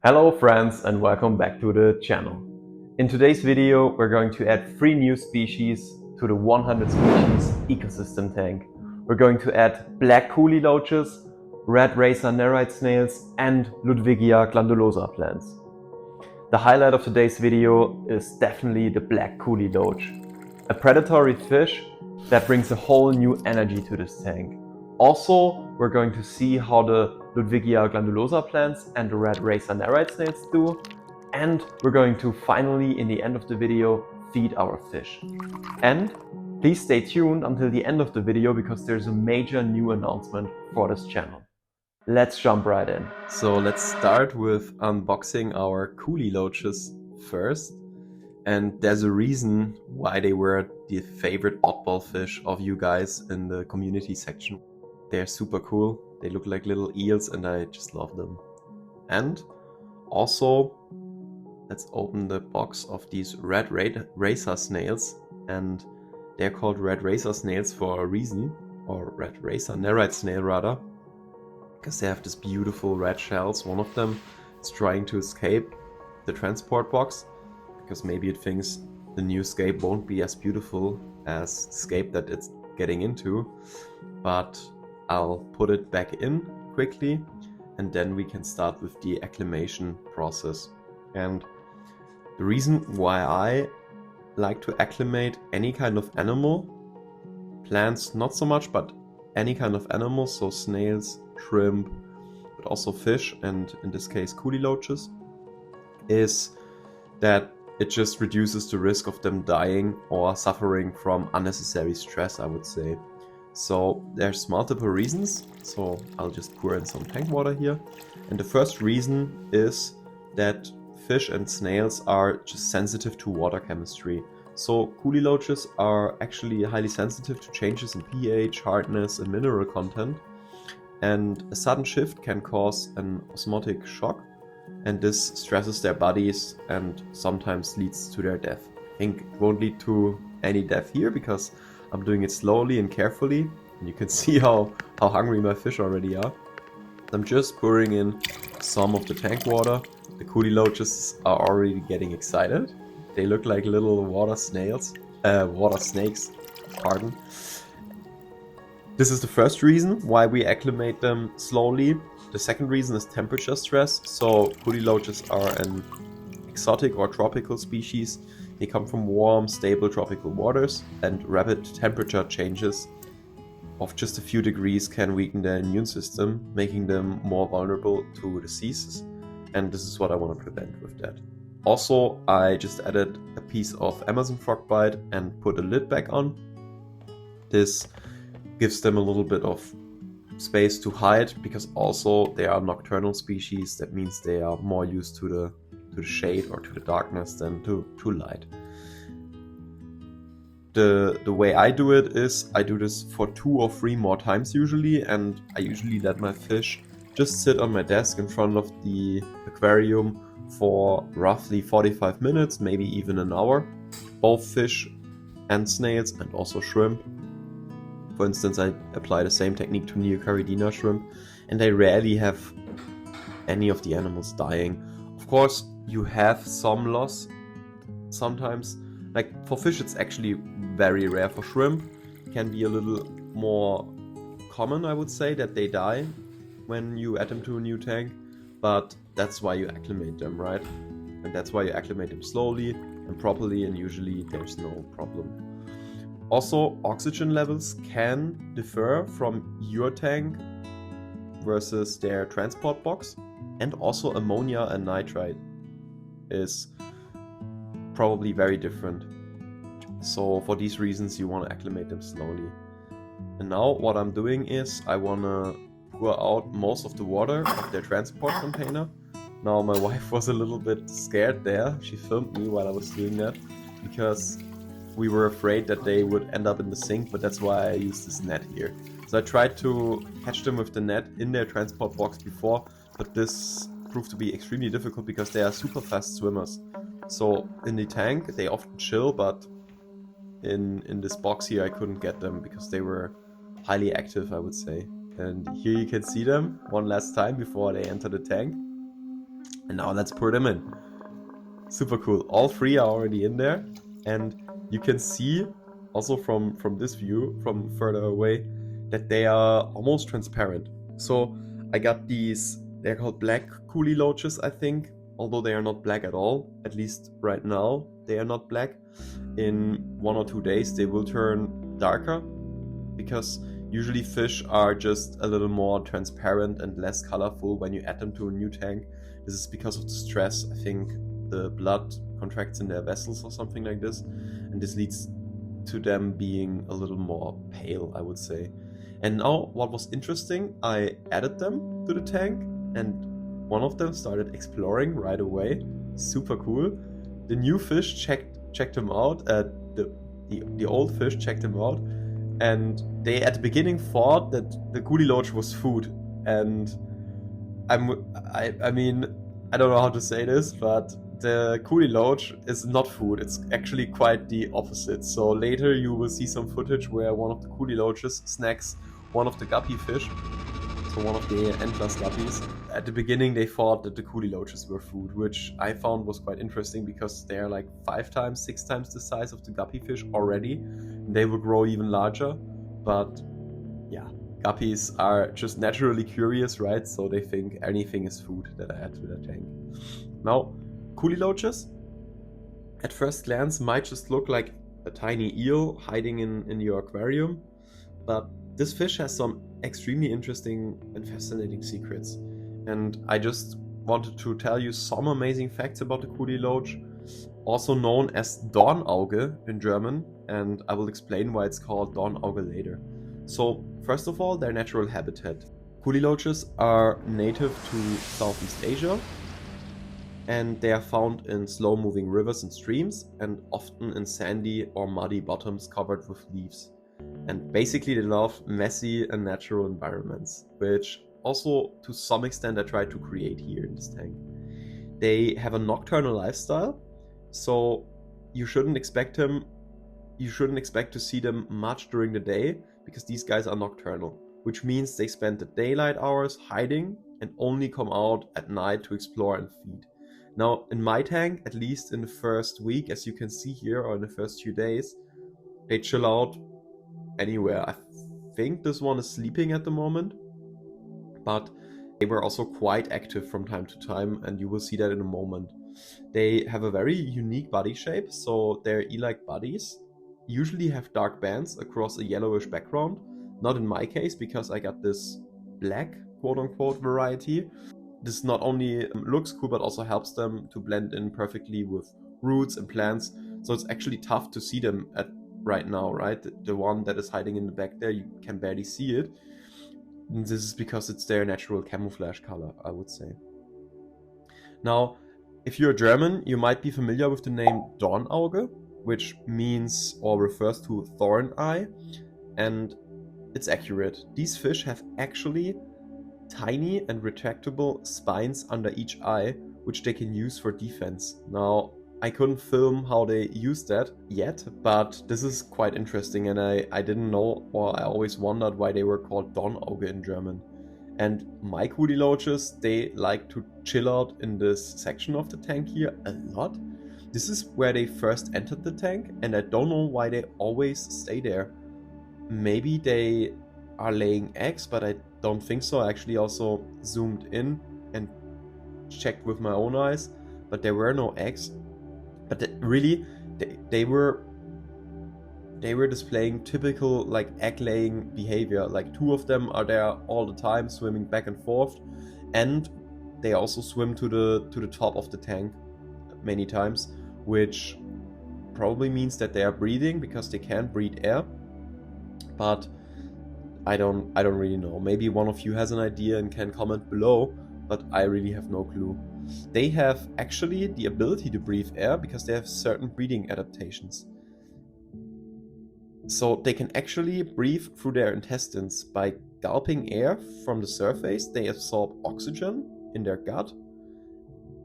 Hello friends and welcome back to the channel. In today's video we're going to add 3 new species to the 100 species ecosystem tank. We're going to add black Kuhli Loaches, red Racer Nerite Snails and Ludwigia Glandulosa plants. The highlight of today's video is definitely the black Kuhli Loach, a predatory fish that brings a whole new energy to this tank. Also, we're going to see how the Ludwigia Glandulosa plants and the red Racer Nerite Snails do, and we're going to finally, in the end of the video, feed our fish. And please stay tuned until the end of the video because there's a major new announcement for this channel. Let's jump right in. So let's start with unboxing our Kuhli Loaches first. And there's a reason why they were the favorite oddball fish of you guys in the community section. They're super cool. They look like little eels and I just love them. And also, let's open the box of these red Racer Snails. And they're called red Racer Snails for a reason, or red Racer Nerite Snail rather, because they have this beautiful red shells. One of them is trying to escape the transport box because maybe it thinks the new scape won't be as beautiful as the scape that it's getting into, but I'll put it back in quickly and then we can start with the acclimation process. And the reason why I like to acclimate any kind of animal, plants not so much, but any kind of animal, so snails, shrimp, but also fish, and in this case Kuhli Loaches, is that it just reduces the risk of them dying or suffering from unnecessary stress, I would say. So there's multiple reasons, so I'll just pour in some tank water here. And the first reason is that fish and snails are just sensitive to water chemistry. So Kuhli Loaches are actually highly sensitive to changes in pH, hardness and mineral content. And a sudden shift can cause an osmotic shock, and this stresses their bodies and sometimes leads to their death. I think it won't lead to any death here because I'm doing it slowly and carefully, and you can see how hungry my fish already are. I'm just pouring in some of the tank water. The Kuhli Loaches are already getting excited. They look like little water snakes, pardon. This is the first reason why we acclimate them slowly. The second reason is temperature stress. So Kuhli Loaches are an exotic or tropical species. They come from warm, stable tropical waters, and rapid temperature changes of just a few degrees can weaken their immune system, making them more vulnerable to diseases. And this is what I want to prevent with that. Also, I just added a piece of Amazon frog bite and put a lid back on. This gives them a little bit of space to hide, because also they are nocturnal species. That means they are more used to the shade or to the darkness than to light. The way I do it is I do this for 2 or 3 more times usually, and I usually let my fish just sit on my desk in front of the aquarium for roughly 45 minutes, maybe even an hour. Both fish and snails and also shrimp. For instance, I apply the same technique to Neocaridina shrimp, and I rarely have any of the animals dying. Of course, you have some loss sometimes. Like for fish, it's actually very rare. For shrimp, it can be a little more common, I would say, that they die when you add them to a new tank. But that's why you acclimate them, right? And that's why you acclimate them slowly and properly, and usually there's no problem. Also, oxygen levels can differ from your tank versus their transport box, and also ammonia and nitrite is probably very different. So for these reasons you want to acclimate them slowly. And now what I'm doing is I want to pour out most of the water of their transport container. Now my wife was a little bit scared there. She filmed me while I was doing that because we were afraid that they would end up in the sink, but that's why I used this net here. So I tried to catch them with the net in their transport box before, but this proved to be extremely difficult because they are super fast swimmers. So in the tank they often chill, but in this box here I couldn't get them because they were highly active, I would say. And here you can see them one last time before they enter the tank. And now let's pour them in. Super cool. All three are already in there, and you can see also from this view, from further away, that they are almost transparent. So I got these, they're called black Kuhli Loaches, I think, although they are not black at all, at least right now they are not black. In 1 or 2 days they will turn darker, because usually fish are just a little more transparent and less colorful when you add them to a new tank. This is because of the stress. I think the blood contracts in their vessels or something like this, and this leads to them being a little more pale, I would say. And now what was interesting, I added them to the tank and one of them started exploring right away. Super cool. The new fish checked him out, the old fish checked him out, and they at the beginning thought that the Kuhli Loach was food. And I mean, I don't know how to say this, but the Kuhli Loach is not food. It's actually quite the opposite. So later you will see some footage where one of the Kuhli Loaches snacks one of the Guppy fish, so one of the endless guppies. At the beginning they thought that the Kuhli Loaches were food, which I found was quite interesting because they are like 5 times, 6 times the size of the Guppy fish already. They will grow even larger, but yeah, guppies are just naturally curious, right? So they think anything is food that I add to their tank. Now, Kuhli Loaches at first glance might just look like a tiny eel hiding in your aquarium, but this fish has some extremely interesting and fascinating secrets. And I just wanted to tell you some amazing facts about the Kuhli Loach, also known as Dornauge in German, and I will explain why it's called Dornauge later. So first of all, their natural habitat. Kuhli Loaches are native to Southeast Asia, and they are found in slow-moving rivers and streams, and often in sandy or muddy bottoms covered with leaves. And basically they love messy and natural environments, which also to some extent I try to create here in this tank. They have a nocturnal lifestyle, so you shouldn't expect to see them much during the day, because these guys are nocturnal, which means they spend the daylight hours hiding and only come out at night to explore and feed. Now in my tank, at least in the first week, as you can see here, or in the first few days, they chill out anywhere. I think this one is sleeping at the moment, but they were also quite active from time to time, and you will see that in a moment. They have a very unique body shape, so their eel-like bodies usually have dark bands across a yellowish background. Not in my case, because I got this black quote-unquote variety. This not only looks cool, but also helps them to blend in perfectly with roots and plants, so it's actually tough to see them at right now, right? The one that is hiding in the back there, you can barely see it. And this is because it's their natural camouflage color, I would say. Now, if you're German, you might be familiar with the name Dornauge, which means or refers to thorn eye, and it's accurate. These fish have actually tiny and retractable spines under each eye, which they can use for defense. Now, I couldn't film how they use that yet, but this is quite interesting, and I didn't know, or I always wondered why they were called Dornauge in German. And my Kuhli Loaches, they like to chill out in this section of the tank here a lot. This is where they first entered the tank, and I don't know why they always stay there. Maybe they are laying eggs, but I don't think so. I actually also zoomed in and checked with my own eyes, but there were no eggs. But they were displaying typical like egg-laying behavior. Like 2 of them are there all the time, swimming back and forth, and they also swim to the top of the tank many times, which probably means that they are breathing, because they can't breathe air. But I don't really know. Maybe one of you has an idea and can comment below, but I really have no clue. They have actually the ability to breathe air because they have certain breathing adaptations. So they can actually breathe through their intestines. By gulping air from the surface, they absorb oxygen in their gut,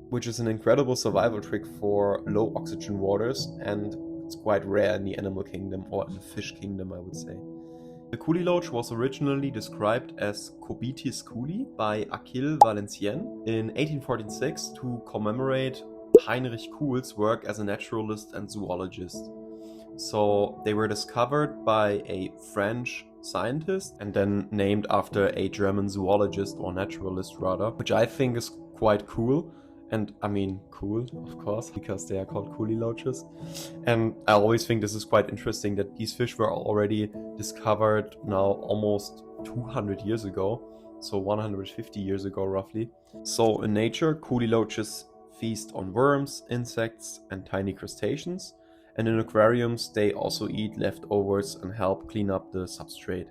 which is an incredible survival trick for low oxygen waters, and it's quite rare in the animal kingdom, or in the fish kingdom, I would say. The Kuhli Loach was originally described as Cubitis Kuhli by Achille Valencien in 1846 to commemorate Heinrich Kuhl's work as a naturalist and zoologist. So they were discovered by a French scientist and then named after a German zoologist, or naturalist rather, which I think is quite cool. And I mean, cool, of course, because they are called Kuhli Loaches. And I always think this is quite interesting that these fish were already discovered now almost 200 years ago. So 150 years ago, roughly. So in nature, Kuhli Loaches feast on worms, insects, and tiny crustaceans. And in aquariums, they also eat leftovers and help clean up the substrate.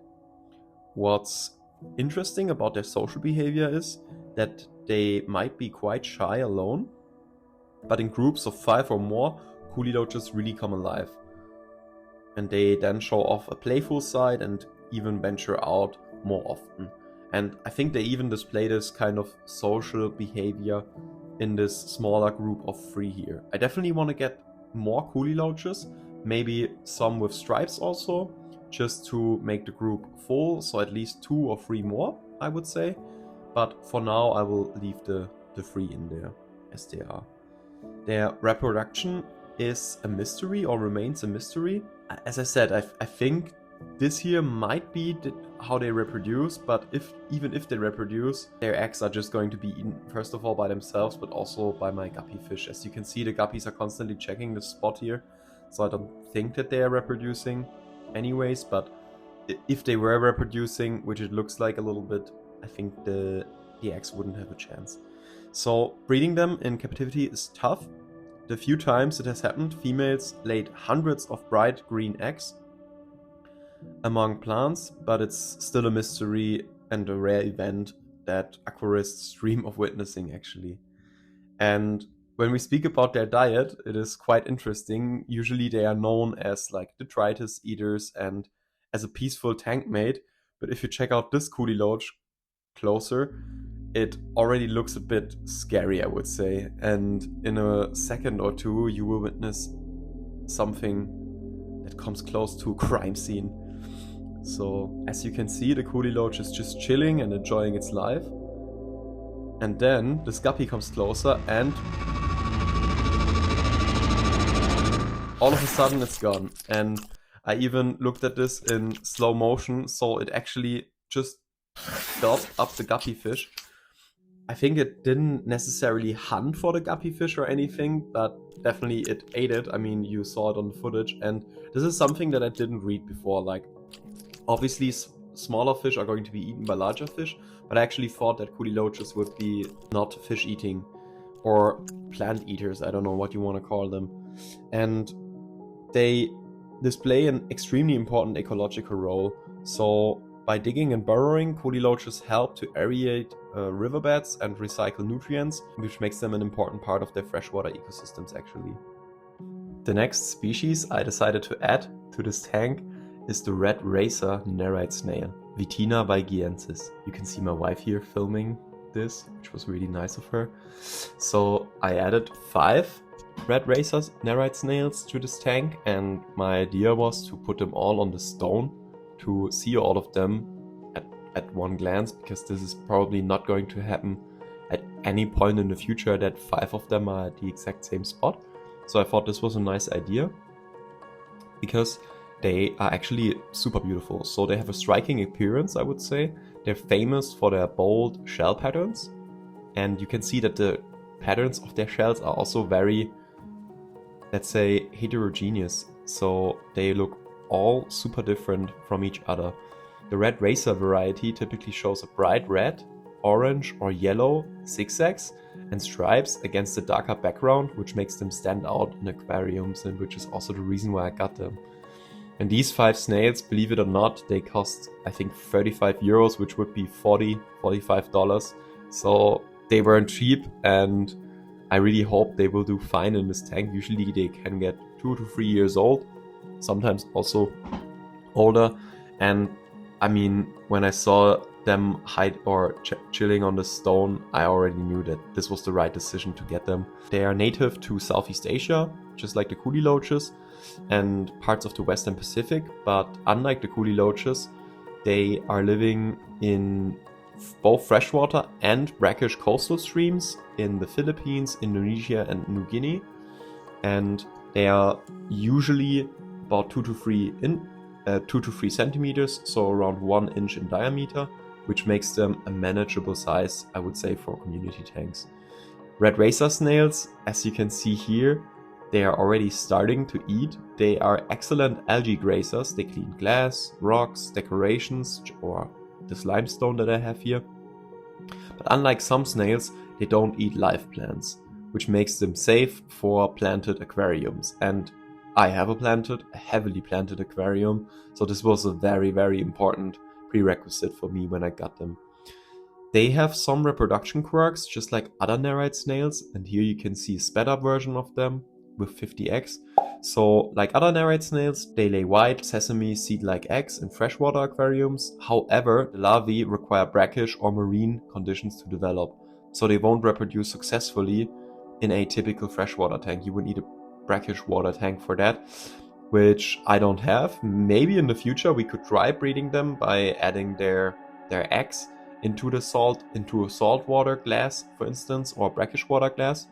What's interesting about their social behavior is that they might be quite shy alone, but in groups of 5 or more, Kuhli Loaches really come alive. And they then show off a playful side and even venture out more often. And I think they even display this kind of social behavior in this smaller group of 3 here. I definitely want to get more Kuhli Loaches, maybe some with stripes also, just to make the group full, so at least 2 or 3 more, I would say. But for now, I will leave the 3 in there, as they are. Their reproduction is a mystery, or remains a mystery. As I said, I think this here might be how they reproduce, but even if they reproduce, their eggs are just going to be eaten, first of all, by themselves, but also by my guppy fish. As you can see, the guppies are constantly checking the spot here, so I don't think that they are reproducing anyways, but if they were reproducing, which it looks like a little bit, I think the eggs wouldn't have a chance. So breeding them in captivity is tough. The few times it has happened, females laid hundreds of bright green eggs among plants, but it's still a mystery and a rare event that aquarists dream of witnessing, actually. And when we speak about their diet, it is quite interesting. Usually they are known as like detritus eaters and as a peaceful tank mate, but if you check out this Kuhli Loach closer, it already looks a bit scary, I would say, and in a second or two you will witness something that comes close to a crime scene. So as you can see, the Kuhli Loach is just chilling and enjoying its life, and then this guppy comes closer and all of a sudden it's gone. And I even looked at this in slow motion, so it actually just gulped up the guppy fish. I think it didn't necessarily hunt for the guppy fish or anything, but definitely it ate it. I mean, you saw it on the footage, and this is something that I didn't read before. Like, obviously smaller fish are going to be eaten by larger fish, but I actually thought that Kuhli Loaches would be not fish eating or plant eaters, I don't know what you want to call them. And they display an extremely important ecological role. So by digging and burrowing, Kuhli Loaches help to aerate riverbeds and recycle nutrients, which makes them an important part of their freshwater ecosystems, actually. The next species I decided to add to this tank is the red Racer Nerite Snail, Vittina waigiensis. You can see my wife here filming this, which was really nice of her. So I added 5 red Racer Nerite Snails to this tank, and my idea was to put them all on the stone to see all of them at one glance, because this is probably not going to happen at any point in the future that 5 of them are at the exact same spot. So I thought this was a nice idea, because they are actually super beautiful. So they have a striking appearance, I would say. They're famous for their bold shell patterns, and you can see that the patterns of their shells are also very, let's say, heterogeneous. So they look all super different from each other. The red Racer variety typically shows a bright red, orange or yellow zigzags and stripes against a darker background, which makes them stand out in aquariums, and which is also the reason why I got them. And these 5 snails, believe it or not, they cost, I think, 35 euros, which would be $45. So they weren't cheap, and I really hope they will do fine in this tank. Usually they can get 2 to 3 years old, sometimes also older. And I mean, when I saw them hide or chilling on the stone, I already knew that this was the right decision to get them. They are native to Southeast Asia, just like the Kuhli Loaches, and parts of the Western Pacific, but unlike the Kuhli Loaches, They are living in both freshwater and brackish coastal streams in the Philippines, Indonesia and New Guinea. And they are usually about 2 to 3 centimeters, so around 1 inch in diameter, which makes them a manageable size, I would say, for community tanks. Red racer snails, as you can see here, they are already starting to eat. They are excellent algae grazers. They clean glass, rocks, decorations, or this limestone that I have here. But unlike some snails, they don't eat live plants, which makes them safe for planted aquariums. And I have a heavily planted aquarium, so this was a very, very important prerequisite for me when I got them. They have some reproduction quirks, just like other Nerite snails, and here you can see a sped up version of them with 50 eggs. So, like other Nerite snails, they lay white, sesame seed-like eggs in freshwater aquariums. However, the larvae require brackish or marine conditions to develop, so they won't reproduce successfully in a typical freshwater tank. You would need a brackish water tank for that, which I don't have. Maybe in the future we could try breeding them by adding their eggs into a saltwater glass, for instance, or brackish water glass.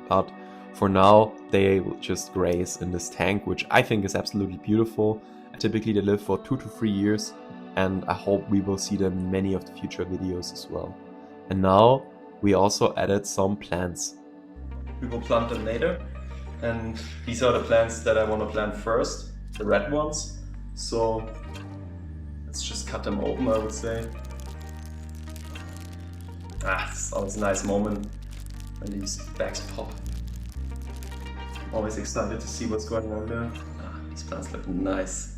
But for now, they will just graze in this tank, which I think is absolutely beautiful. Typically, they live for 2 to 3 years, and I hope we will see them in many of the future videos as well. And now we also added some plants. We will plant them later, and these are the plants that I want to plant first, the red ones. So let's just cut them open, I would say. It's always a nice moment when these bags pop. I'm always excited to see what's going on there. These plants look nice.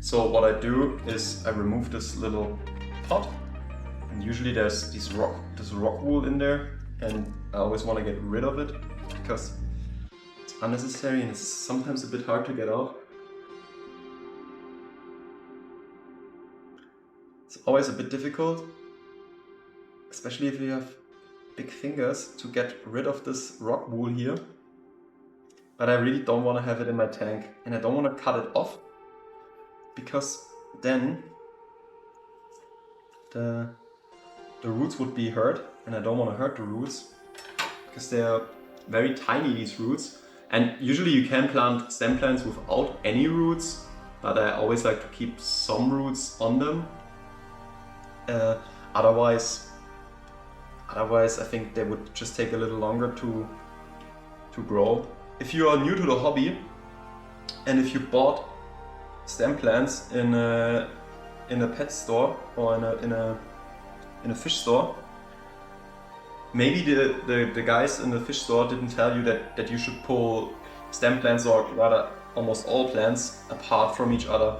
So what I do is I remove this little pot, and usually there's this rock wool in there, and I always want to get rid of it because it's unnecessary and it's sometimes a bit hard to get out. It's always a bit difficult, especially if you have big fingers, to get rid of this rock wool here. But I really don't want to have it in my tank, and I don't want to cut it off because then the roots would be hurt, and I don't want to hurt the roots because they are very tiny, these roots. And usually you can plant stem plants without any roots, but I always like to keep some roots on them. Otherwise I think they would just take a little longer to grow. If you are new to the hobby, and if you bought stem plants in a pet store or in a fish store, maybe the guys in the fish store didn't tell you that you should pull stem plants, or rather almost all plants, apart from each other.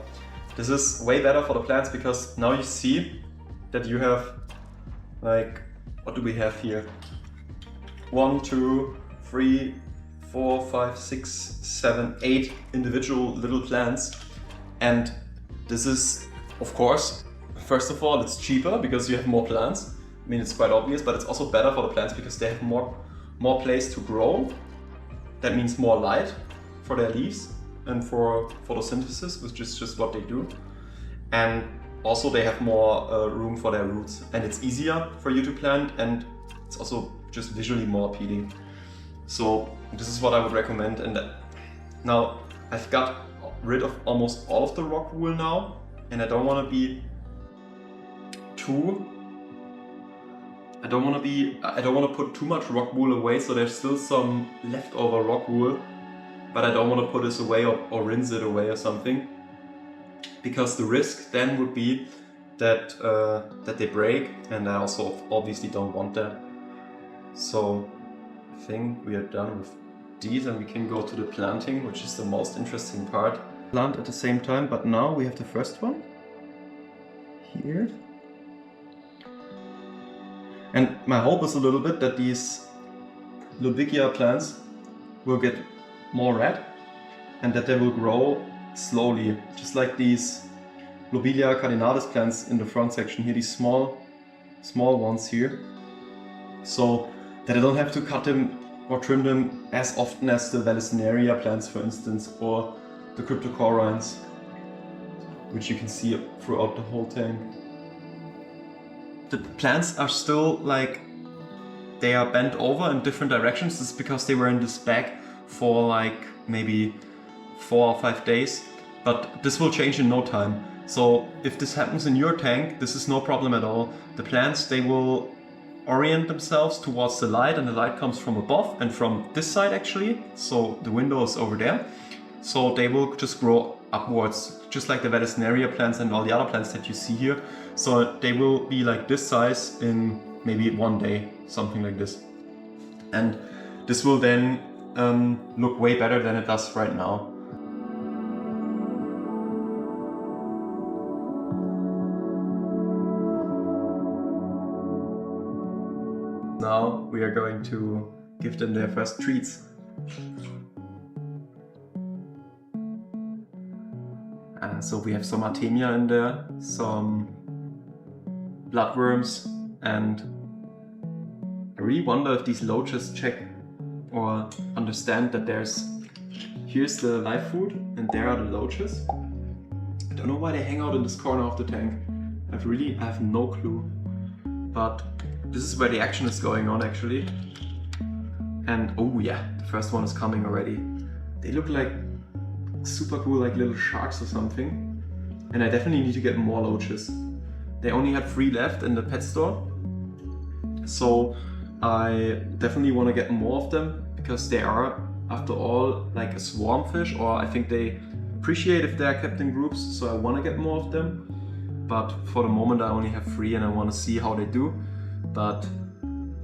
This is way better for the plants because now you see that you have, like, what do we have here? 1, 2, 3, 4, 5, 6, 7, 8 individual little plants. And this is, of course, first of all, it's cheaper because you have more plants. I mean, it's quite obvious, but it's also better for the plants because they have more place to grow. That means more light for their leaves and for photosynthesis, which is just what they do. And also they have more room for their roots, and it's easier for you to plant, and it's also just visually more appealing. So this is what I would recommend. And now I've got rid of almost all of the rock wool now, and I don't want to put too much rock wool away, so there's still some leftover rock wool, but I don't want to put this away or rinse it away or something, because the risk then would be that they break, and I also obviously don't want that. So I think we are done with these, and we can go to the planting, which is the most interesting part. Plant at the same time, but now we have the first one here. And my hope is a little bit that these Ludwigia plants will get more red and that they will grow slowly, just like these Lobelia cardinalis plants in the front section here, these small ones here. So that I don't have to cut them or trim them as often as the Vallisneria plants, for instance, or the cryptocorynes. which you can see throughout the whole tank. The plants are still like, they are bent over in different directions. This is because they were in this bag for like maybe 4 or 5 days, but this will change in no time. So if this happens in your tank, this is no problem at all. The plants, they will orient themselves towards the light, and the light comes from above and from this side actually. So the window is over there. So they will just grow upwards, just like the Veterinary plants and all the other plants that you see here. So they will be like this size in maybe 1 day, something like this. And this will then look way better than it does right now. Now we are going to give them their first treats. So we have some Artemia in there, some bloodworms, and I really wonder if these loaches check or understand that here's the live food and there are the loaches. I don't know why they hang out in this corner of the tank. I have no clue. But this is where the action is going on actually. And oh yeah, the first one is coming already. They look like super cool, like little sharks or something. And I definitely need to get more loaches. They only had 3 left in the pet store. So I definitely want to get more of them, because they are, after all, like a swarm fish, or I think they appreciate if they are kept in groups, so I want to get more of them. But for the moment I only have 3 and I want to see how they do. But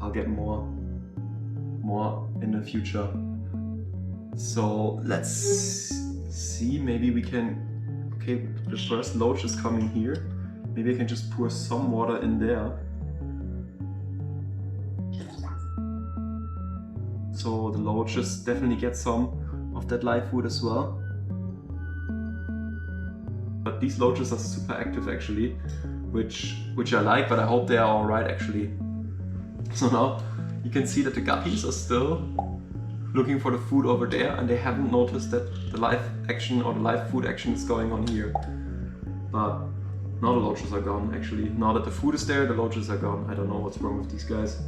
I'll get more in the future. So let's see, maybe we can, okay, the first loach is coming here. Maybe I can just pour some water in there. So the loaches definitely get some of that live food as well. But these loaches are super active actually, which I like, but I hope they are alright actually. So now you can see that the guppies are still looking for the food over there, and they haven't noticed that the live action or the live food action is going on here. But now the loaches are gone actually. Now that the food is there, the loaches are gone. I don't know what's wrong with these guys.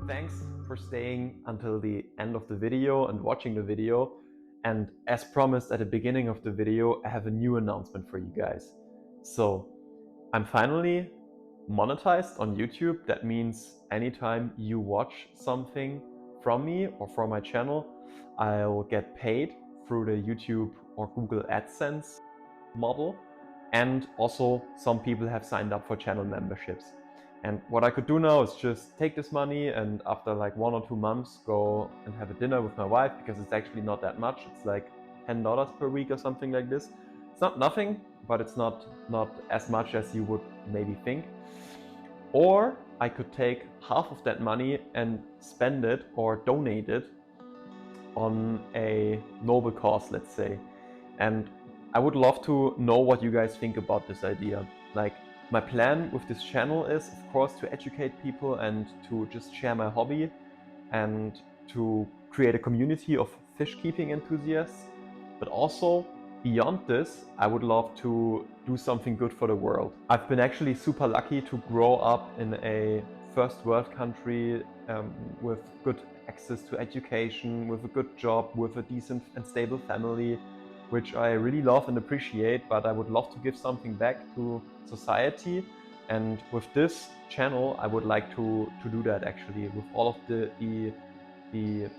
Thanks for staying until the end of the video and watching the video. And as promised at the beginning of the video, I have a new announcement for you guys. So I'm finally monetized on YouTube. That means anytime you watch something from me or from my channel, I'll get paid through the YouTube or Google AdSense model. And also some people have signed up for channel memberships. And what I could do now is just take this money and after like 1 or 2 months go and have a dinner with my wife, because it's actually not that much. It's like $10 per week or something like this. It's not nothing, but it's not as much as you would maybe think. Or I could take half of that money and spend it or donate it on a noble cause, let's say. And I would love to know what you guys think about this idea. Like, my plan with this channel is, of course, to educate people and to just share my hobby and to create a community of fish keeping enthusiasts. But also, beyond this, I would love to do something good for the world. I've been actually super lucky to grow up in a first world country with good access to education, with a good job, with a decent and stable family, which I really love and appreciate, but I would love to give something back to society. And with this channel, I would like to do that actually, with all of the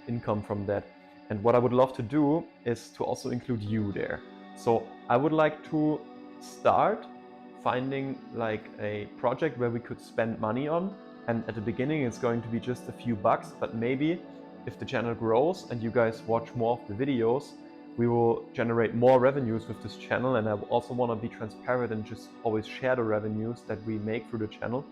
income from that. And what I would love to do is to also include you there. So I would like to start finding like a project where we could spend money on. And at the beginning, it's going to be just a few bucks, but maybe if the channel grows and you guys watch more of the videos, we will generate more revenues with this channel. And I also want to be transparent and just always share the revenues that we make through the channel.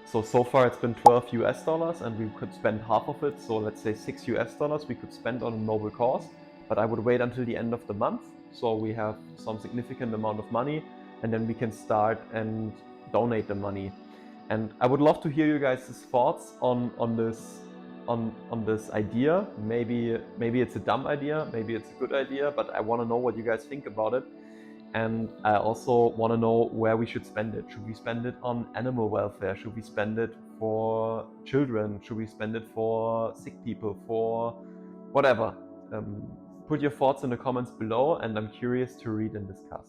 So far it's been $12 and we could spend half of it. So let's say $6 we could spend on a noble cause, but I would wait until the end of the month. So we have some significant amount of money and then we can start and donate the money. And I would love to hear you guys' thoughts on on this idea. Maybe it's a dumb idea, maybe it's a good idea, but I want to know what you guys think about it. And I also want to know where we should spend it. Should we spend it on animal welfare? Should we spend it for children? Should we spend it for sick people? For whatever? Put your thoughts in the comments below, and I'm curious to read and discuss.